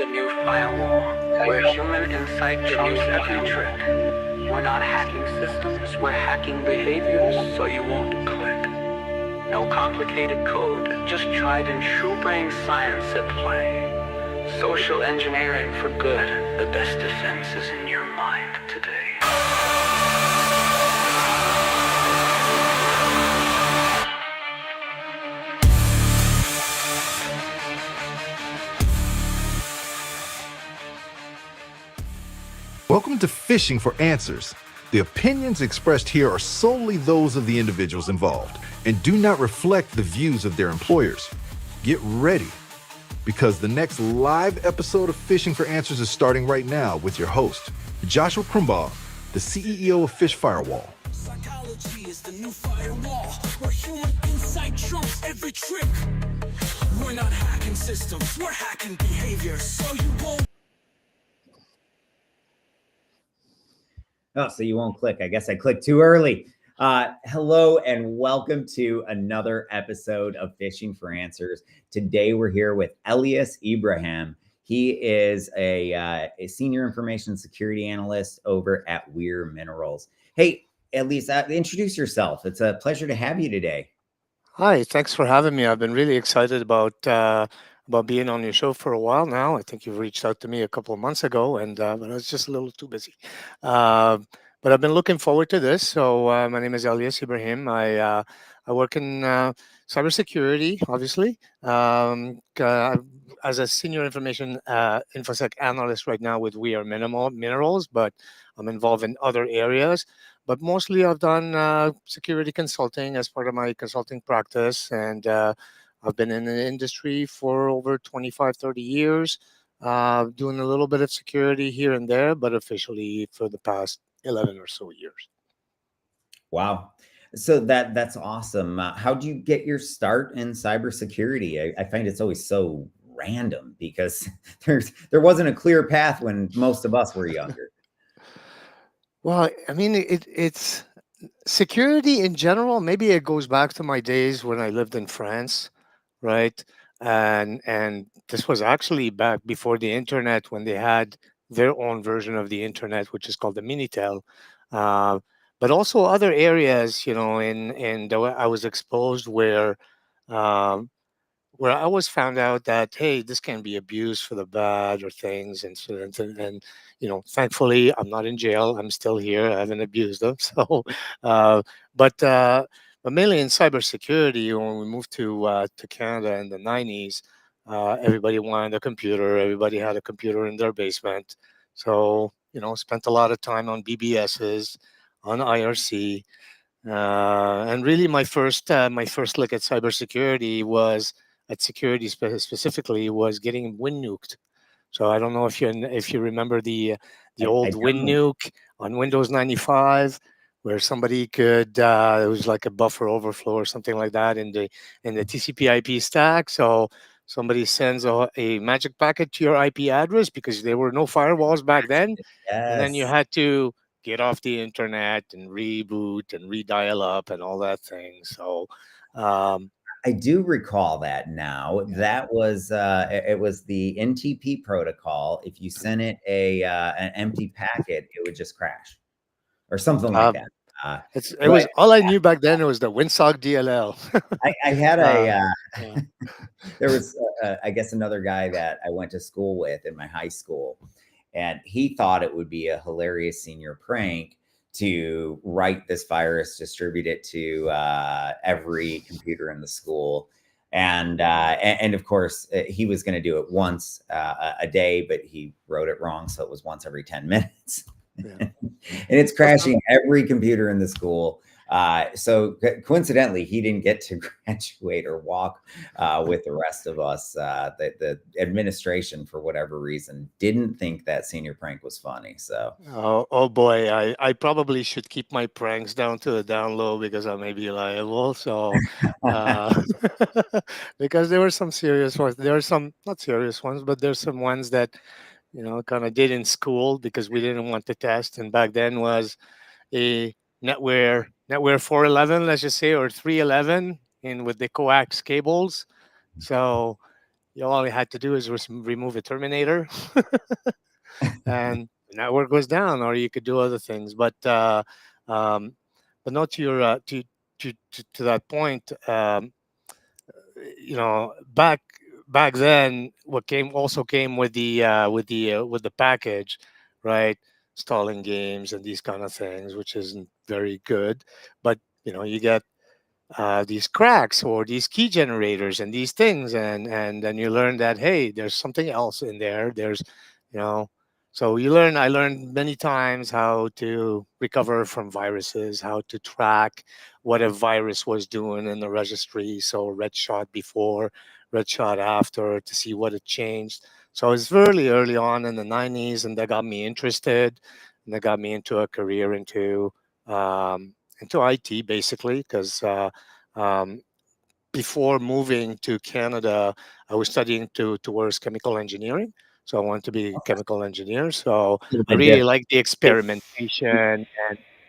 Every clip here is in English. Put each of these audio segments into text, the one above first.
the new firewall, where human insight trumps every trick. We're not hacking systems, we're hacking behaviors so you won't click. No complicated code, just tried and true brain science at play. Social engineering for good, the best defense is in your mind today. Welcome to Phishing for Answers. The opinions expressed here are solely those of the individuals involved and do not reflect the views of their employers. Get ready, because the next live episode of Phishing for Answers is starting right now with your host, Joshua Krumbaugh, the CEO of PhishFirewall. Psychology is the new firewall, where human insight trumps every trick. We're not hacking systems, we're hacking behavior, so you won't. Oh, so you won't click. I guess I clicked too early. Hello and welcome to another episode of Phishing for Answers. Today we're here with Elias Ibrahim. He is a senior information security analyst over at Weir Minerals. Hey, Elias, introduce yourself. It's a pleasure to have you today. Hi, thanks for having me. I've been really excited about being on your show for a while now. I think you've reached out to me a couple of months ago, and but I was just a little too busy. But I've been looking forward to this. So my name is Elias Ibrahim. I work in cybersecurity, obviously, as a senior information infosec analyst right now with Weir Minerals, but I'm involved in other areas. But mostly I've done security consulting as part of my consulting practice, and I've been in the industry for over 25, 30 years, doing a little bit of security here and there, but officially for the past 11 or so years. Wow. So that's awesome. How'd you get your start in cybersecurity? I find it's always so random because there wasn't a clear path when most of us were younger. Well, I mean, it's security in general. Maybe it goes back to my days when I lived in France, right? And this was actually back before the internet, when they had their own version of the internet, which is called the Minitel. But also other areas, I was exposed where I always found out that, hey, this can be abused for the bad or things, and thankfully I'm not in jail. I'm still here. I haven't abused them. So, but mainly in cybersecurity, when we moved to Canada in the '90s, everybody wanted a computer. Everybody had a computer in their basement. So spent a lot of time on BBSs, on IRC, and really my first look at cybersecurity was at security specifically was getting Win nuked. So I don't know if you remember the old Win nuke on Windows 95, where somebody could it was like a buffer overflow or something like that in the TCP/IP stack. So somebody sends a magic packet to your IP address, because there were no firewalls back then, and then you had to get off the internet and reboot and redial up and all that thing. So I do recall that now. That was it was the NTP protocol. If you sent it an empty packet, it would just crash or something like that. It was all I knew back then. It was the WinSock DLL. I had there was I guess another guy that I went to school with in my high school, and he thought it would be a hilarious senior prank to write this virus, distribute it to every computer in the school. And of course, he was going to do it once a day, but he wrote it wrong. So it was once every 10 minutes. Yeah. And it's crashing every computer in the school. So coincidentally, he didn't get to graduate or walk with the rest of us. The administration, for whatever reason, didn't think that senior prank was funny. So, oh boy, I probably should keep my pranks down to a down low, because I may be liable. So, because there were some serious ones. There are some not serious ones, but there's some ones that kind of did in school because we didn't want to test. And back then was a NetWear 411, let's just say, or 311, with the coax cables. So you all you had to do is remove a terminator, and the network goes down, or you could do other things. Um, but not to your to that point. Back then, what came with the package, right? Stalling games and these kind of things, which isn't very good. But you get these cracks or these key generators and these things, and then you learn that, hey, there's something else in there. There's you know so I learned many times how to recover from viruses, how to track what a virus was doing in the registry. So red shot before, red shot after, to see what it changed. So it was very early on in the 90s, and that got me interested, and that got me into a career into IT, basically, because um, before moving to Canada, I was studying towards chemical engineering. So I wanted to be a chemical engineer. So A little I bit really different. like the experimentation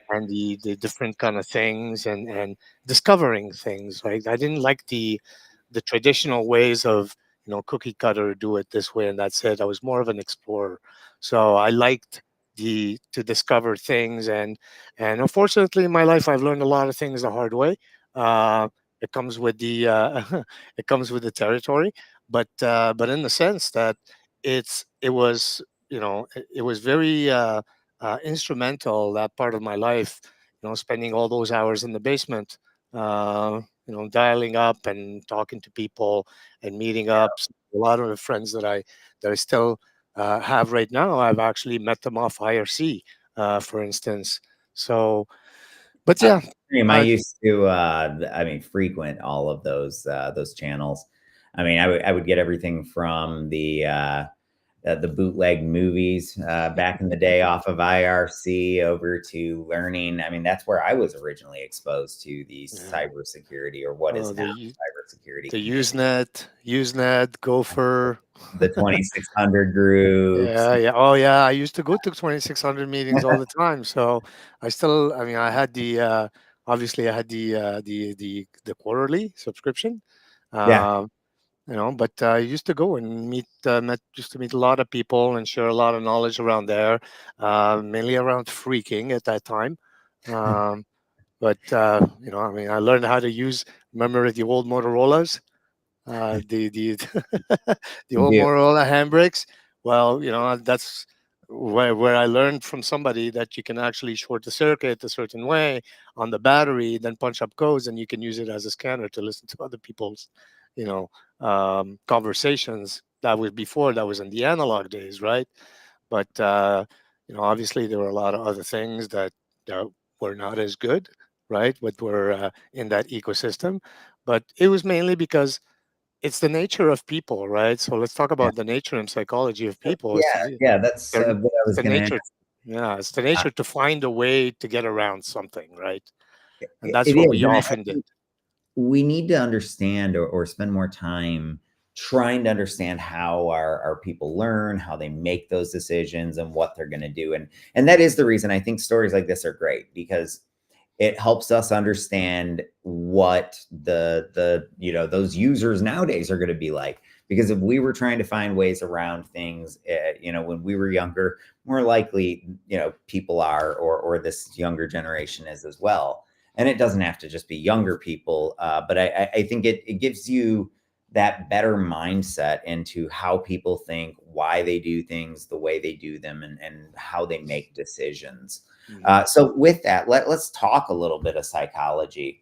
and the different kind of things, and discovering things. Right, I didn't like the traditional ways of cookie cutter, do it this way and that's it. I was more of an explorer, so I liked to discover things, and unfortunately in my life I've learned a lot of things the hard way. Uh, it comes with the it comes with the territory, but in the sense that it was it was very instrumental, that part of my life, spending all those hours in the basement, dialing up and talking to people and meeting up. So a lot of the friends that I still have right now, I've actually met them off IRC, for instance. So, but yeah, I uh, used to, I mean, frequent all of those channels. I mean, I would get everything from the bootleg movies back in the day off of IRC over to learning. I mean, that's where I was originally exposed to the yeah. cybersecurity, or what is Uh, now the cybersecurity the community, Usenet, Gopher. the 2600 groups. Yeah, yeah. Oh, yeah. I used to go to 2600 meetings all the time. So I mean, I had obviously I had the quarterly subscription. Yeah. Um, but I used to go and used to meet a lot of people and share a lot of knowledge around there, mainly around phreaking at that time. Um, I mean, I learned how to remember the old Motorola's, the the old Do. Motorola handbrakes. Well, that's where I learned from somebody that you can actually short the circuit a certain way on the battery, then punch up codes, and you can use it as a scanner to listen to other people's, conversations. That was in the analog days, right? But obviously there were a lot of other things that were not as good, right? But were in that ecosystem. But it was mainly because it's the nature of people, right? So let's talk Yeah. about the nature and psychology of people. Yeah. Yeah. That's The, what I it's was the going to nature. ask. Yeah, it's the nature to find a way to get around something, right? And It that's what is. we And I often did. think we need to understand, or spend more time trying to understand how our people learn, how they make those decisions, and what they're going to do. And that is the reason I think stories like this are great, because it helps us understand what those users nowadays are going to be like. Because if we were trying to find ways around things, when we were younger, more likely, people are, or this younger generation is as well. And it doesn't have to just be younger people, but I think it gives you that better mindset into how people think, why they do things the way they do them, and how they make decisions. Mhm. So with that, let's talk a little bit of psychology.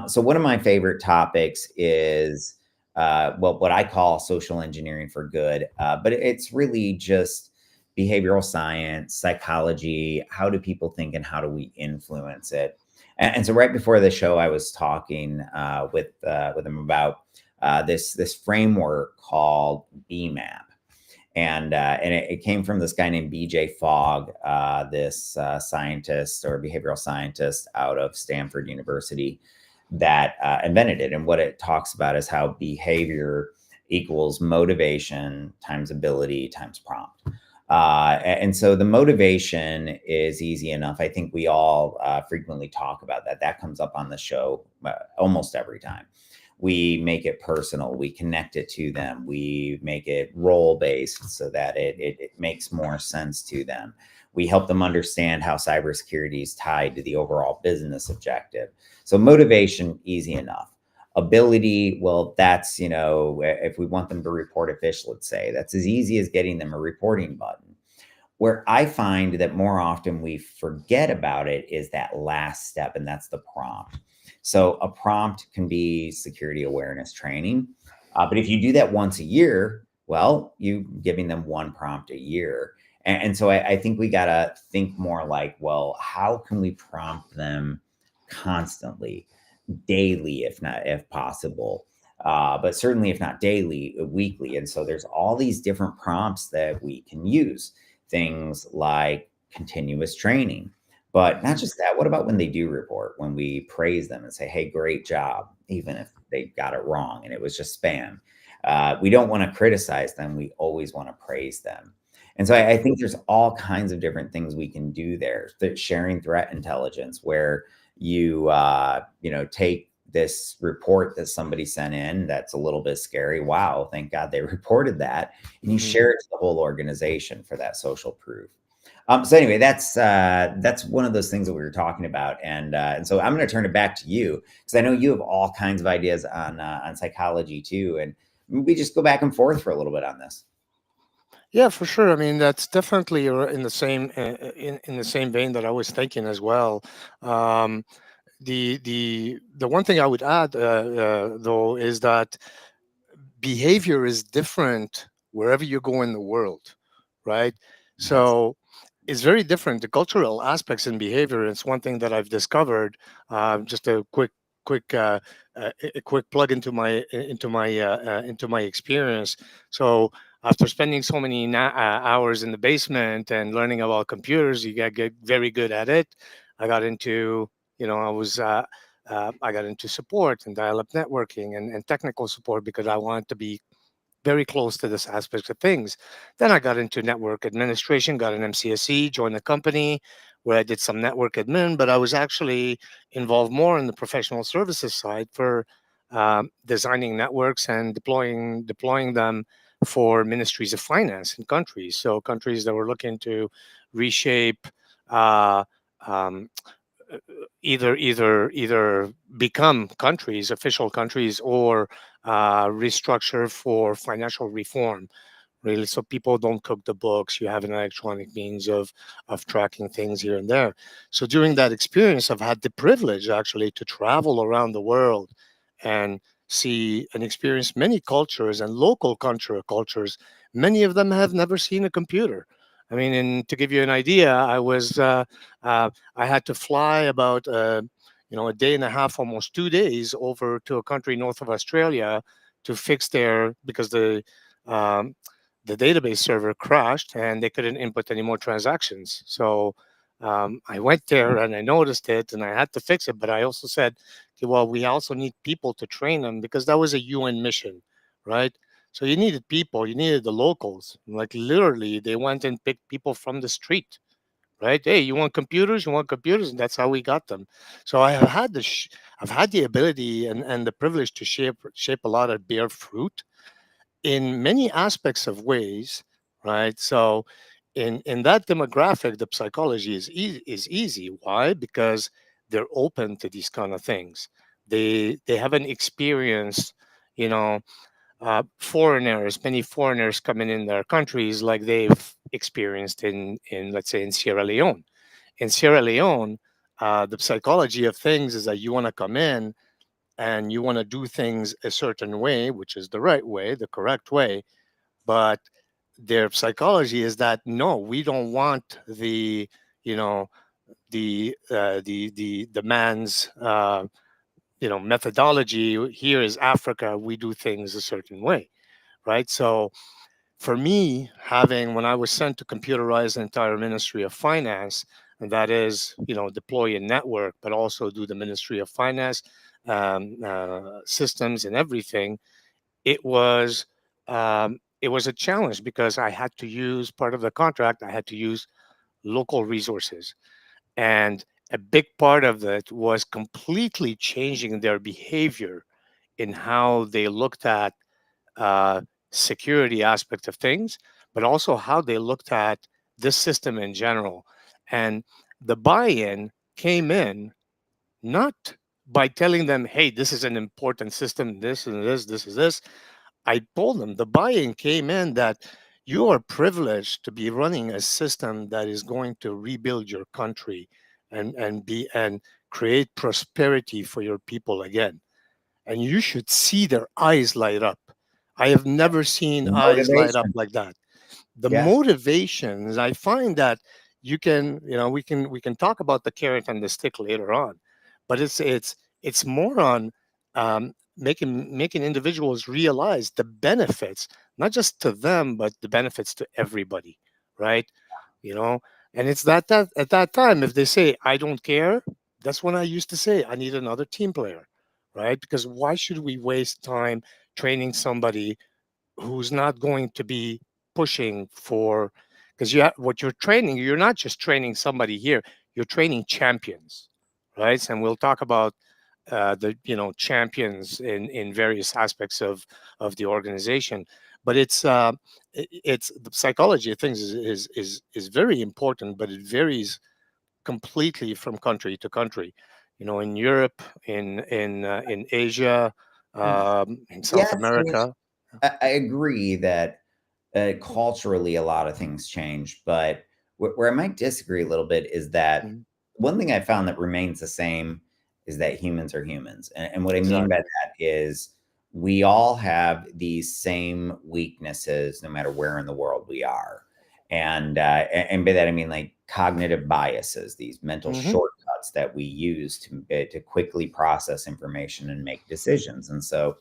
So one of my favorite topics is what I call social engineering for good, but it's really just behavioral science, psychology. How do people think, and how do we influence it? And so right before the show, I was talking with him about this framework called BMAP. And it came from this guy named BJ Fogg, this scientist or behavioral scientist out of Stanford University, that invented it. And what it talks about is how behavior equals motivation times ability times prompt. And so the motivation is easy enough. I think we all frequently talk about that. That comes up on the show almost every time. we make it personal, we connect it to them, we make it role based so that it makes more sense to them. We help them understand how cybersecurity is tied to the overall business objective. So motivation, easy enough. Ability, well, that's, if we want them to report a phish, let's say, that's as easy as getting them a reporting button. Where I find that more often we forget about it is that last step, and that's the prompt. So a prompt can be security awareness training. But if you do that once a year, well, you giving them one prompt a year. And so I think we got to think more like, well, how can we prompt them constantly, daily, if possible, but certainly if not daily, weekly. And so there's all these different prompts that we can use, things like continuous training. But not just that, what about when they do report, when we praise them and say, hey, great job, even if they got it wrong and it was just spam? We don't want to criticize them. We always want to praise them. And so I think there's all kinds of different things we can do there. Sharing threat intelligence, where you take this report that somebody sent in that's a little bit scary. Wow, thank God they reported that. And you share it to the whole organization for that social proof. So anyway, that's one of those things that we were talking about. And so I'm going to turn it back to you, because I know you have all kinds of ideas on psychology too. And we just go back and forth for a little bit on this. Yeah, for sure. I mean, that's definitely in the same in the same vein that I was thinking as well. The one thing I would add, though, is that behavior is different wherever you go in the world, right? So it's very different. The cultural aspects in behavior. It's one thing that I've discovered. Just a quick plug into my experience. So after spending so many hours in the basement and learning about computers, you get very good at it. I got into, I got into support and dial-up networking and technical support because I wanted to be very close to this aspect of things. Then I got into network administration, got an MCSE, joined a company where I did some network admin, but I was actually involved more in the professional services side for designing networks and deploying them for ministries of finance in countries. So countries that were looking to reshape uh, um, either become countries, official countries, or restructure for financial reform, really, so people don't cook the books. You have an electronic means of tracking things here and there. So during that experience, I've had the privilege actually to travel around the world and see and experience many cultures and local cultures. Many of them have never seen a computer. I mean, and to give you an idea, I had to fly about a day and a half, almost 2 days, over to a country north of Australia to fix because the database server crashed and they couldn't input any more transactions. So I went there and I noticed it and I had to fix it. But I also said, okay, well, we also need people to train them, because that was a UN mission, right? So you needed people, you needed the locals. Like literally, they went and picked people from the street, right? Hey, you want computers? You want computers? And that's how we got them. So I have had I've had the ability and the privilege to shape a lot of bear fruit in many aspects of ways, right? So in that demographic, the psychology is easy. Why? Because they're open to these kind of things. They haven't experienced, you know, many foreigners coming in their countries like they've experienced in let's say in Sierra Leone. In Sierra Leone, the psychology of things is that you want to come in and you want to do things a certain way, which is the right way, the correct way. But their psychology is that no, we don't want you know, the man's methodology. Here is Africa. We do things a certain way, right? So for me, when I was sent to computerize the entire Ministry of Finance, and that is, deploy a network, but also do the Ministry of Finance systems and everything, it was a challenge because I had to use part of the contract. I had to use local resources, and a big part of that was completely changing their behavior in how they looked at security aspect of things, but also how they looked at this system in general. And the buy-in came in not by telling them, hey, this is an important system, this and this is this. I told them the buy-in came in that you are privileged to be running a system that is going to rebuild your country and create prosperity for your people again. And you should see their eyes light up. I have never seen eyes light up Motivation. like that. The Yes. motivations, I find that you can, we can talk about the carrot and the stick later on, but it's more on making individuals realize the benefits, not just to them, but the benefits to everybody, right? You know, and it's that at that time, if they say I don't care, that's when I used to say I need another team player, right? Because why should we waste time training somebody who's not going to be pushing for, because what you're training, you're not just training somebody here, you're training champions, right? And we'll talk about the champions in various aspects of the organization. But it's the psychology of things is very important, but it varies completely from country to country. In Europe, in Asia, in South Yes, and America. I agree that culturally a lot of things change, but where I might disagree a little bit is that Mhm. one thing I found that remains the same is that humans are humans. And what I mean by Exactly. that is we all have these same weaknesses no matter where in the world we are. And by that I mean like cognitive biases, these mental Hmm. shortcuts that we use to quickly process information and make decisions. And so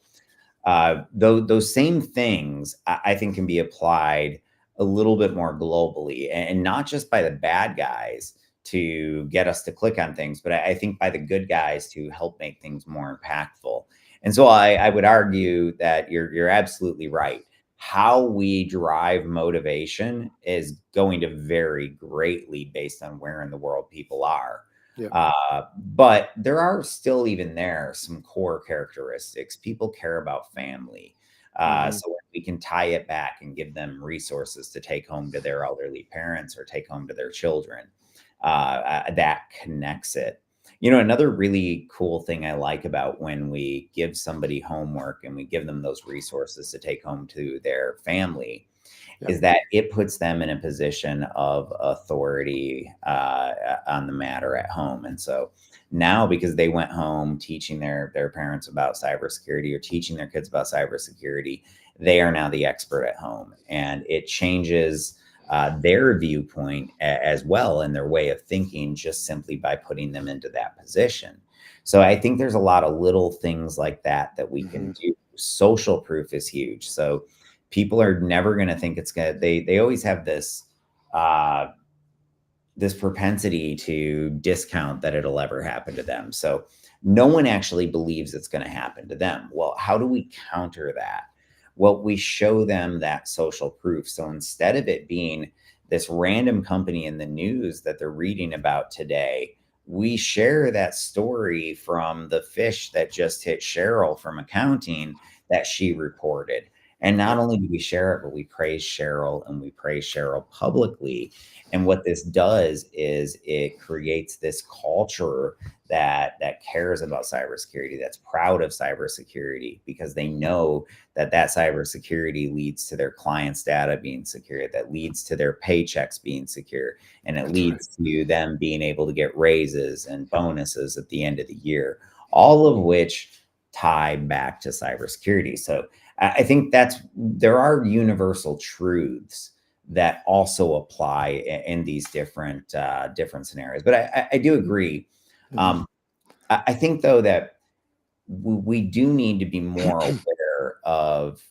those same things I think can be applied a little bit more globally, and not just by the bad guys to get us to click on things, but I think by the good guys to help make things more impactful. And so I would argue that you're absolutely right. How we drive motivation is going to vary greatly based on where in the world people are. Yeah. But there are still, even there, some core characteristics. People care about family. Hmm. So we can tie it back and give them resources to take home to their elderly parents or take home to their children. That connects it. Another really cool thing I like about when we give somebody homework and we give them those resources to take home to their family Yeah. is that it puts them in a position of authority on the matter at home. And so now, because they went home teaching their parents about cybersecurity or teaching their kids about cybersecurity, they are now the expert at home, and it changes their viewpoint as well and their way of thinking just simply by putting them into that position. So I think there's a lot of little things like that we can Hmm. do. Social proof is huge. So people are never going to think it's going to, they always have uh this propensity to discount that it'll ever happen to them. So no one actually believes it's going to happen to them. Well, how do we counter that? Well, we show them that social proof. So instead of it being this random company in the news that they're reading about today, we share that story from the fish that just hit Cheryl from accounting that she reported. And not Yeah. only do we share it, but we praise Cheryl, and we praise Cheryl publicly. And what this does is it creates this culture that cares about cybersecurity, that's proud of cybersecurity, because they know that cybersecurity leads to their clients' data being secure, that leads to their paychecks being secure, and it That's right. leads to them being able to get raises and bonuses at the end of the year, all of which tie back to cybersecurity. So I think there are universal truths that also apply in these different scenarios. But I do agree. Hmm. Um, I think though that we do need to be more aware of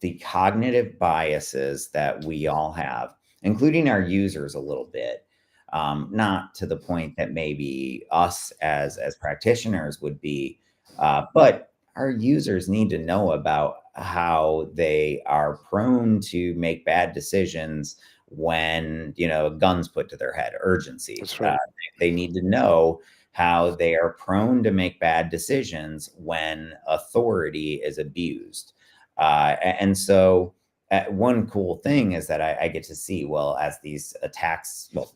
the cognitive biases that we all have, including our users a little bit. Not to the point that maybe us as practitioners would be, but our users need to know about how they are prone to make bad decisions when a gun's put to their head. Urgency. That's right. They need to know how they are prone to make bad decisions when authority is abused. And so one cool thing is that I get to see, well, as these attacks, well,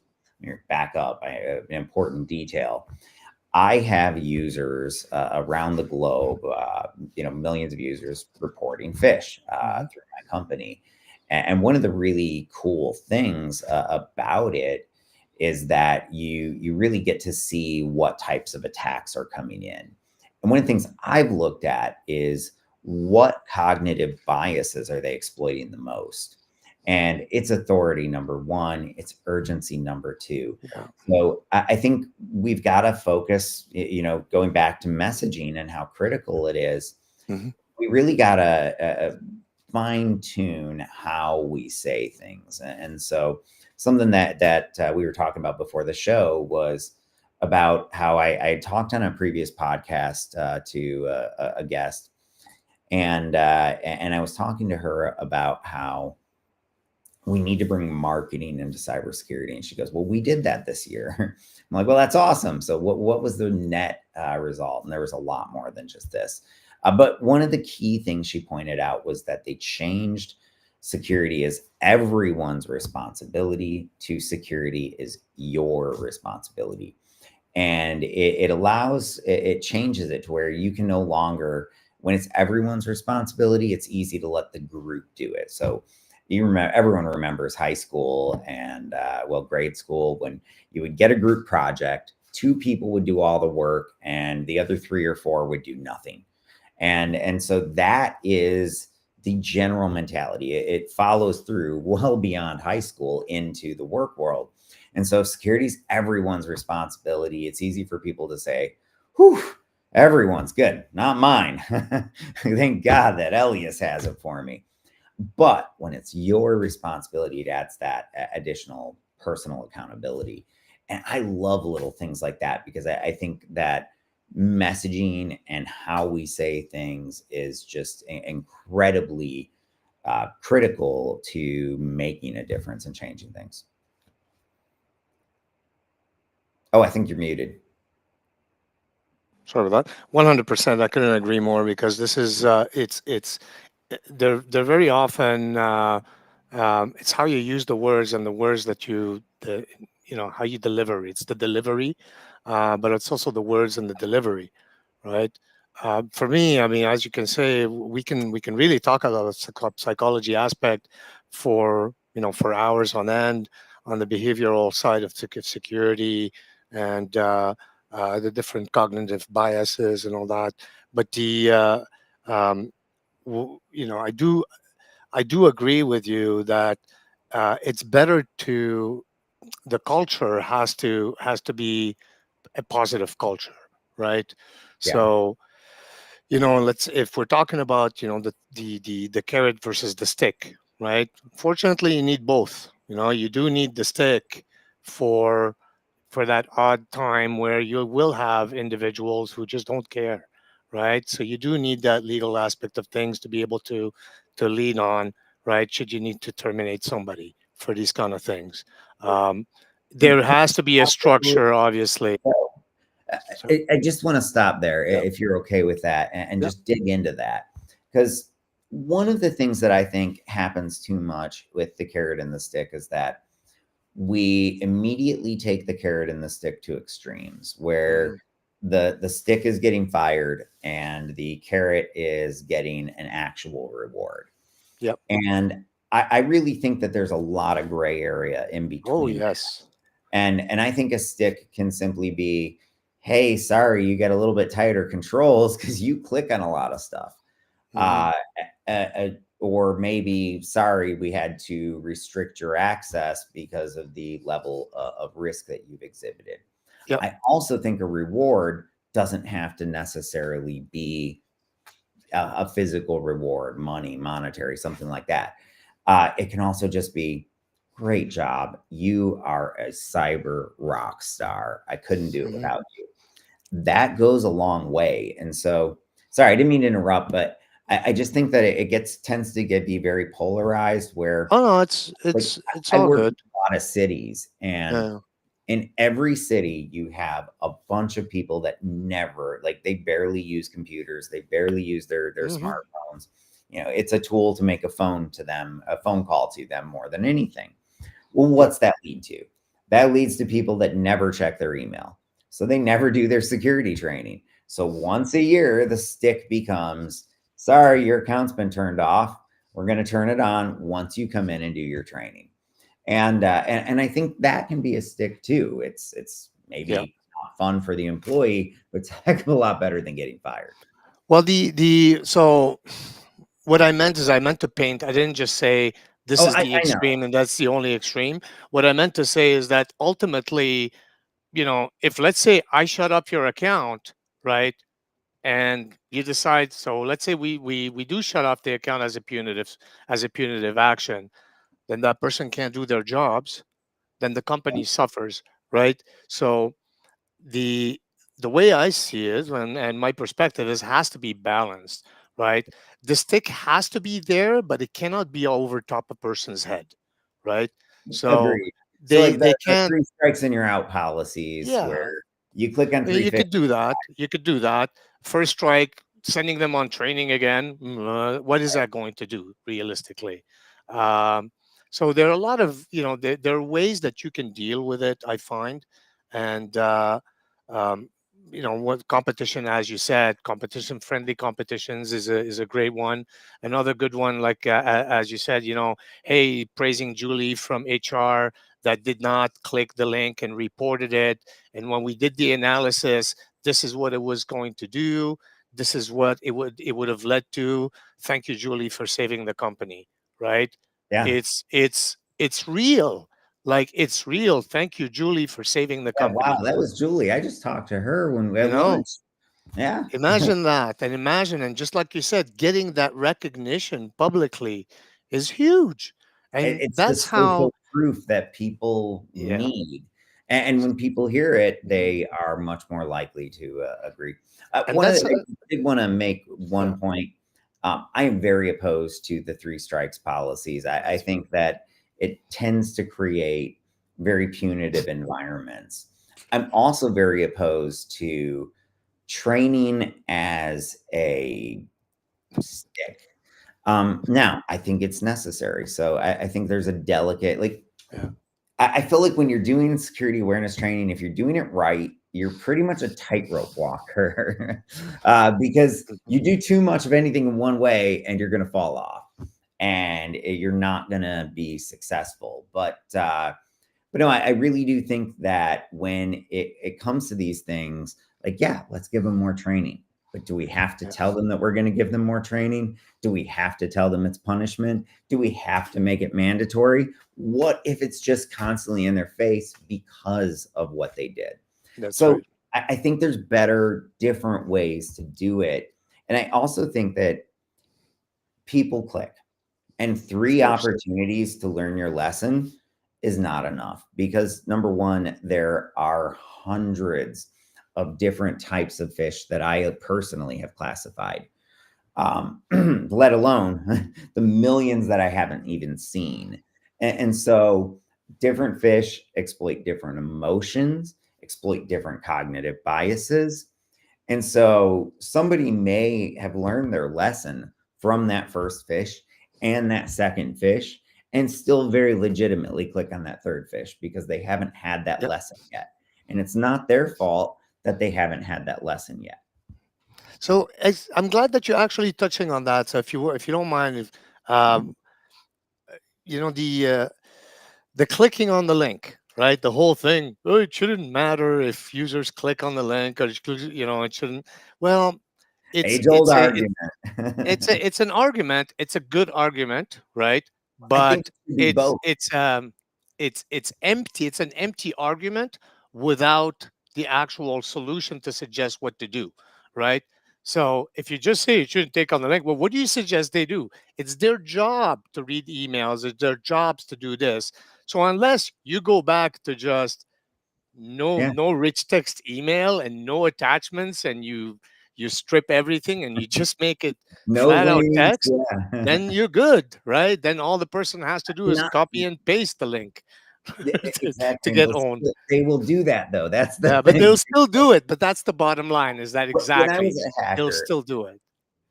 back up, an important detail. I have users around the globe, millions of users reporting phish through my company. And one of the really cool things about it is that you really get to see what types of attacks are coming in. And one of the things I've looked at is what cognitive biases are they exploiting the most? And it's authority, number one, it's urgency, number two. Yeah. So I think we've got to focus, going back to messaging and how critical it is. We really got to fine tune how we say things. And so something that we were talking about before the show was about how I talked on a previous podcast to a guest, and I was talking to her about how we need to bring marketing into cybersecurity. And she goes, well, we did that this year. I'm like, well, that's awesome. So what was the net result? And there was a lot more than just this. But one of the key things she pointed out was that they changed security as everyone's responsibility to security is your responsibility. And it changes it to where you can no longer, when it's everyone's responsibility, it's easy to let the group do it. So everyone remembers high school and grade school, when you would get a group project, 2 people would do all the work and the other 3 or 4 would do nothing. And so that is the general mentality. It follows through well beyond high school into the work world. And so security is everyone's responsibility. It's easy for people to say, whew, everyone's good, not mine. Thank God that Elias has it for me. But when it's your responsibility, it adds that additional personal accountability. And I love little things like that, because I think that messaging and how we say things is just incredibly critical to making a difference and changing things. Oh, I think you're muted. Sorry about that. 100%. I couldn't agree more, because this is they're very often it's how you use the words and the words that how you deliver. It's the delivery, but it's also the words and the delivery, right? For me, I mean, as you can say, we can really talk about the psychology aspect for hours on end on the behavioral side of security and the different cognitive biases and all that. But I do agree with you that it's better the culture has to be a positive culture, right? Yeah. So, if we're talking about, the carrot versus the stick, right? Fortunately, you need both. You do need the stick for that odd time where you will have individuals who just don't care, right? So you do need that legal aspect of things to be able to lean on, right? Should you need to terminate somebody for these kind of things. There has to be a structure, obviously. I just want to stop there, if you're okay with that, and just dig into that. Because one of the things that I think happens too much with the carrot and the stick is that we immediately take the carrot and the stick to extremes, where the stick is getting fired and the carrot is getting an actual reward. Yep. And I really think that there's a lot of gray area in between. Oh, yes. And I think a stick can simply be, hey, sorry, you get a little bit tighter controls because you click on a lot of stuff. Or maybe, sorry, we had to restrict your access because of the level of risk that you've exhibited. Yep. I also think a reward doesn't have to necessarily be a physical reward, monetary, something like that. It can also just be, great job. You are a cyber rock star. I couldn't do it without you. That goes a long way. And so, sorry, I didn't mean to interrupt, but I just think that it tends to be very polarized, where it's all good. In a lot of cities, and in every city, you have a bunch of people that never, like, they barely use computers, they barely use their smartphones. It's a tool to make a phone call to them more than anything. Well, what's that lead to? That leads to people that never check their email. So they never do their security training. So once a year, the stick becomes, sorry, your account's been turned off. We're going to turn it on once you come in and do your training. And I think that can be a stick too. It's maybe not fun for the employee, but it's a heck of a lot better than getting fired. Well, so what I meant is I meant to paint. I didn't just say this is the extreme and that's the only extreme. What I meant to say is that ultimately, if let's say I shut up your account, right, and you decide, so let's say we do shut off the account as a punitive action, then that person can't do their jobs, then the company suffers, right? So the way I see it, and my perspective is, has to be balanced, right? The stick has to be there, but it cannot be over top a person's head, right? So agreed. they can't. 3 strikes and you're out policies, where you click on 3. You could do that. You could do that. First strike, sending them on training again. What is that going to do realistically? So there are a lot of, there are ways that you can deal with it, I find. And, what competition, as you said, friendly competitions is a great one. Another good one, like, as you said, hey, praising Julie from HR that did not click the link and reported it. And when we did the analysis, this is what it was going to do. This is what it would have led to. Thank you, Julie, for saving the company. Right? Yeah. It's real. Like, it's real. Thank you, Julie, for saving the company. Wow, that was Julie. I just talked to her when we had lunch. Yeah. Imagine that. And just like you said, getting that recognition publicly is huge. And it's that's the how proof that people need. And when people hear it, they are much more likely to agree. I did want to make one point. I am very opposed to the 3 strikes policies. I think that it tends to create very punitive environments. I'm also very opposed to training as a stick. Now, I think it's necessary. So I think there's a delicate, I feel like when you're doing security awareness training, if you're doing it right, you're pretty much a tightrope walker because you do too much of anything in one way and you're going to fall off and you're not going to be successful. But no, I really do think that when it comes to these things, like, let's give them more training. But do we have to tell them that we're going to give them more training? Do we have to tell them it's punishment? Do we have to make it mandatory? What if it's just constantly in their face because of what they did? Right. I think there's different ways to do it. And I also think that people click, and 3 opportunities to learn your lesson is not enough, because number one, there are hundreds of different types of fish that I personally have classified, let alone the millions that I haven't even seen. And so different fish exploit different emotions, exploit different cognitive biases. And so somebody may have learned their lesson from that first fish and that second fish and still very legitimately click on that third fish because they haven't had that lesson yet. And it's not their fault that they haven't had that lesson yet. So I'm glad that you're actually touching on that. So if you don't mind, the clicking on the link, right? The whole thing, it shouldn't matter if users click on the link, or it shouldn't. Well, it's age-old argument. It's an argument. It's a good argument, right? But it's empty. It's an empty argument without the actual solution to suggest what to do, right? So if you just say you shouldn't take on the link, well, what do you suggest they do? It's their job to read emails. It's their jobs to do this. So unless you go back to just no rich text email and no attachments, and you strip everything and you just make it flat out text, then you're good, right? Then all the person has to do is copy and paste the link, Exactly. to And get owned. they will do that though. That's the Yeah, but thing. they'll still do it. But that's the bottom line, is that When I exactly was a they'll hacker, still do it.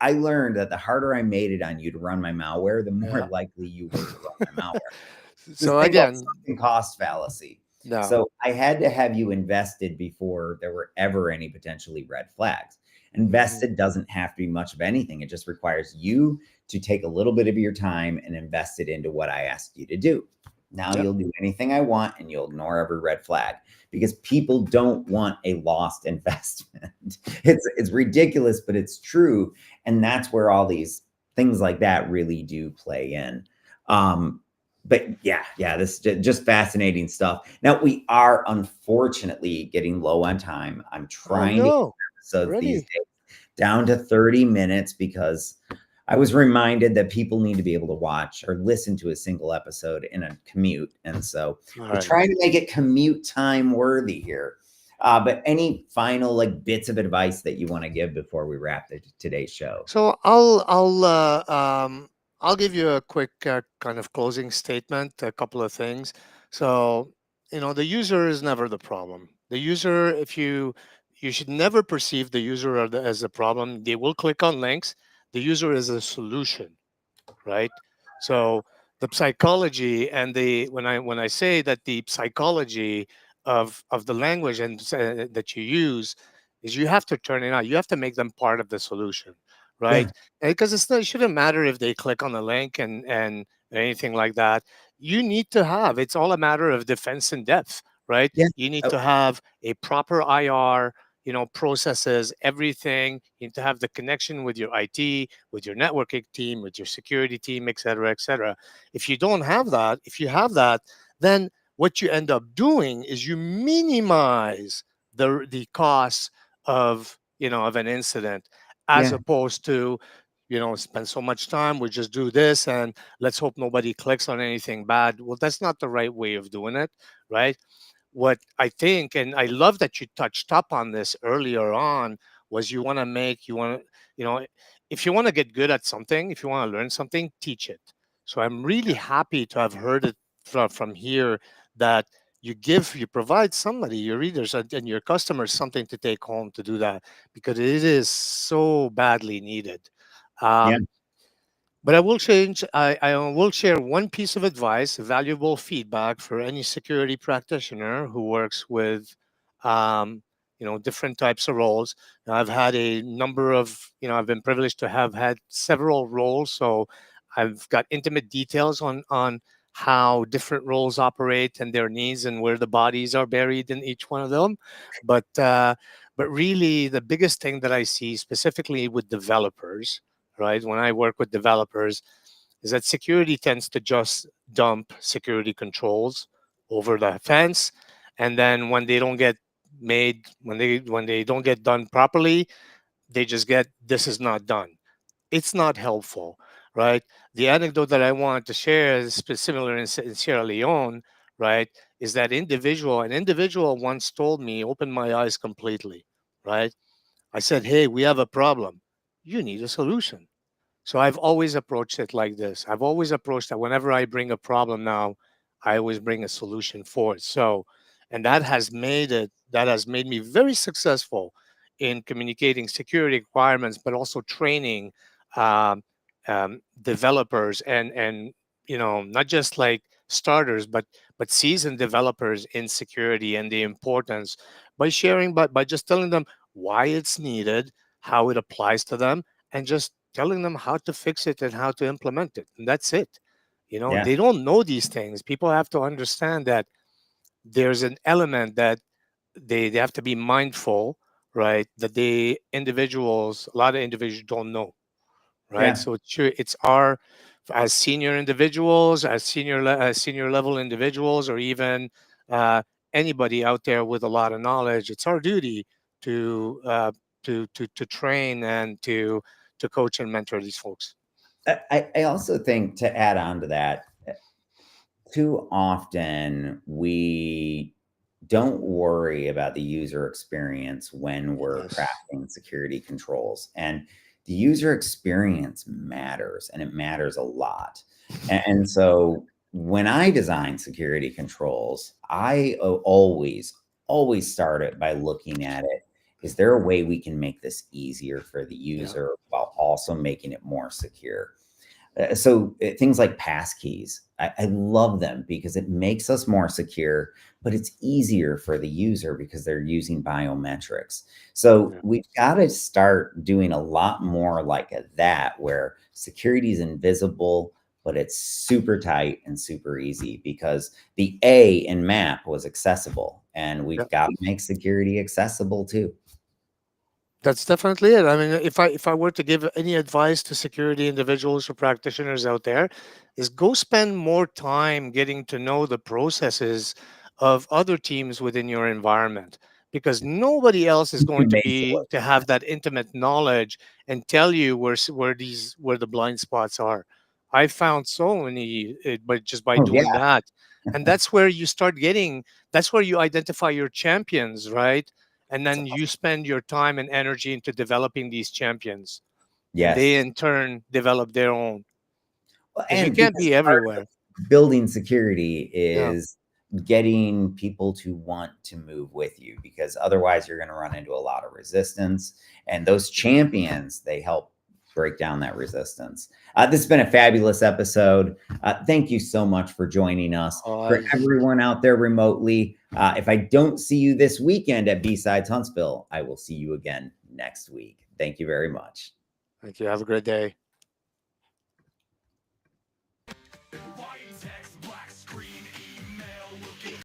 I learned that the harder I made it on you to run my malware, the more Yeah. likely you were to run my malware. This So thing called again, sunken cost fallacy. no. So I had to have you invested before there were ever any potentially red flags. Invested doesn't have to be much of anything. It just requires you to take a little bit of your time and invest it into what I asked you to do. Now Yep. you'll do anything I want and you'll ignore every red flag, because people don't want a lost investment. It's ridiculous, but it's true. And that's where all these things like that really do play in. But yeah, this is just fascinating stuff. Now we are unfortunately getting low on time. I'm Oh trying to no, get episodes these really? days down to 30 minutes, because I was reminded that people need to be able to watch or listen to a single episode in a commute. And so All we're right. trying to make it commute time worthy here. But any final like bits of advice that you want to give before we wrap today's show? So I'll give you a quick kind of closing statement, a couple of things. So, the user is never the problem. The user, if you should never perceive the user as a problem. They will click on links. The user is a solution, right? So the psychology and the when I say that the psychology of the language and that you use is, you have to turn it on. You have to make them part of the solution, Yeah. right? Because it shouldn't matter if they click on the link and anything like that. You need to have, it's all a matter of defense in depth, right? Yeah. You need Oh, to have a proper IR, processes, everything. You need to have the connection with your IT, with your networking team, with your security team, et cetera, et cetera. If you don't have that, if you have that, then what you end up doing is you minimize the costs of an incident, as yeah. opposed to spend so much time, we just do this and let's hope nobody clicks on anything bad. Well, that's not the right way of doing it, right? What I think, and I love that you touched up on this earlier on, was you want to if you want to get good at something, if you want to learn something, teach it. So I'm really happy to have heard it from here, that you provide somebody, your readers and your customers, something to take home to do that, because it is so badly needed. Yeah. Um, but I will share one piece of advice, valuable feedback for any security practitioner who works with, different types of roles. Now, I've had a number of, I've been privileged to have had several roles. So I've got intimate details on how different roles operate and their needs and where the bodies are buried in each one of them. But really, the biggest thing that I see specifically with developers, right, when I work with developers, is that security tends to just dump security controls over the fence, and then when they don't get made, when they don't get done properly, they just get, this is not done. It's not helpful, right? The anecdote that I wanted to share is similar in Sierra Leone, right? Is that an individual once told me, opened my eyes completely, right? I said, hey, we have a problem. You need a solution. So I've always approached it like this. I've always approached that whenever I bring a problem now, I always bring a solution for it. So, and that has made me very successful in communicating security requirements, but also training um, developers and not just like starters, but seasoned developers in security, and the importance, by sharing, but by just telling them why it's needed, how it applies to them, and just telling them how to fix it and how to implement it. And that's it. Yeah. They don't know these things. People have to understand that there's an element that they have to be mindful, right? That a lot of individuals don't know, right? Yeah. So it's our, as senior individuals, as senior level individuals, or even uh, anybody out there with a lot of knowledge, it's our duty to to train and to coach and mentor these folks. I also think, to add on to that, too often we don't worry about the user experience when we're Yes. crafting security controls. And the user experience matters, and it matters a lot. And so when I design security controls, I always start it by looking at it. Is there a way we can make this easier for the user while also making it more secure? Things like passkeys, I love them because it makes us more secure, but it's easier for the user because they're using biometrics. So we've got to start doing a lot more like that, where security is invisible, but it's super tight and super easy, because the A in MAP was accessible, and we've got to make security accessible too. That's definitely it. I mean, if I were to give any advice to security individuals or practitioners out there, is go spend more time getting to know the processes of other teams within your environment, because nobody else is going to Makes be to have that intimate knowledge and tell you where the blind spots are. I found so many, but just by Oh doing yeah, that, and that's where you start getting. That's where you identify your champions, right? And then you spend your time and energy into developing these champions, and they yes. in turn develop their own, Well, because you and can't because be part everywhere. of building security Yeah, is getting people to want to move with you, because otherwise you're going to run into a lot of resistance. And those champions, they help break down that resistance. This has been a fabulous episode. Thank you so much for joining us. For oh, everyone out there remotely, if I don't see you this weekend at B-Sides Huntsville, I will see you again next week. Thank you very much. thank you. Have a great day.